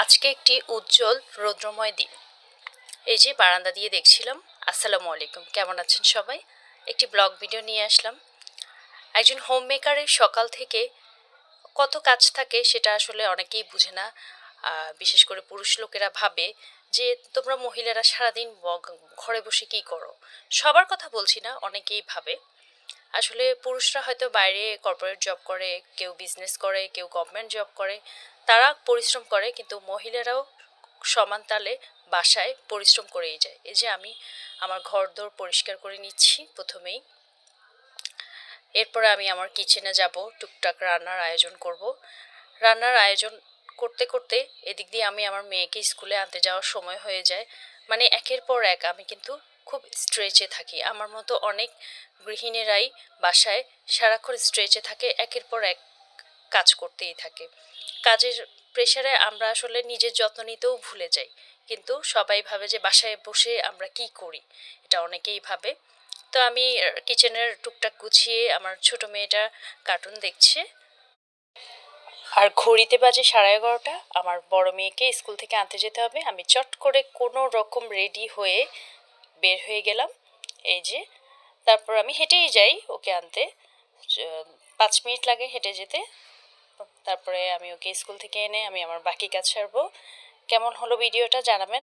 আজকে একটি উজ্জ্বল রৌদ্রময় দিন। এই যে বারান্দা দিয়ে দেখছিলাম। আসসালামু আলাইকুম, কেমন আছেন সবাই? একটি ব্লগ ভিডিও নিয়ে আসলাম। একজন হোম মেকারের সকাল থেকে কত কাজ থাকে সেটা আসলে অনেকেই বুঝে না। বিশেষ করে পুরুষ লোকেরা ভাবে যে তোমরা মহিলারা সারাদিন ঘরে বসে কি করো। সবার কথা বলছি না, অনেকেই ভাবে। আসলে পুরুষরা হয়তো বাইরে কর্পোরেট জব করে, কেউ বিজনেস করে, কেউ গভর্নমেন্ট জব করে, তারা পরিশ্রম করে, কিন্তু মহিলারাও সমান তালে বাসায় পরিশ্রম করেই যায়। এই যে আমি আমার ঘরদোর পরিষ্কার করে নিচ্ছি প্রথমেই। এরপরে আমি আমার কিচেনে যাব, টুকটাক রান্নার আয়োজন করব। রান্নার আয়োজন করতে করতে এদিক দিয়ে আমি আমার মেয়েকে স্কুলে আনতে যাওয়ার সময় হয়ে যায়। মানে একের পর এক আমি কিন্তু খুব স্ট্রেচে থাকি। আমার মতো অনেক গৃহিণীরাই বাসায় সারাক্ষণ স্ট্রেচে থাকে, একের পর এক কাজ করতেই থাকে। কাজের প্রেশারে আমরা আসলে নিজের যত্ন নিতেও ভুলে যাই। কিন্তু সবাই ভাবে যে বাসায় বসে আমরা কি করি, এটা অনেকেই ভাবে। তো আমি কিচেনের টুকটাক গুছিয়ে আমার ছোট মেয়েটা কার্টুন দেখছে। আর ঘড়িতে বাজে 11:30। আমার বড় মেয়েকে স্কুল থেকে আনতে যেতে হবে। আমি চট করে কোনো রকম রেডি হয়ে বের হয়ে গেলাম। এই যে, তারপর আমি হেঁটেই যাই ওকে আনতে। 5 মিনিট লাগে হেঁটে যেতে। তারপরে আমি ওকে স্কুল থেকে এনে আমি আমার বাকি কাজ সারবো। কেমন হলো ভিডিওটা জানাবেন।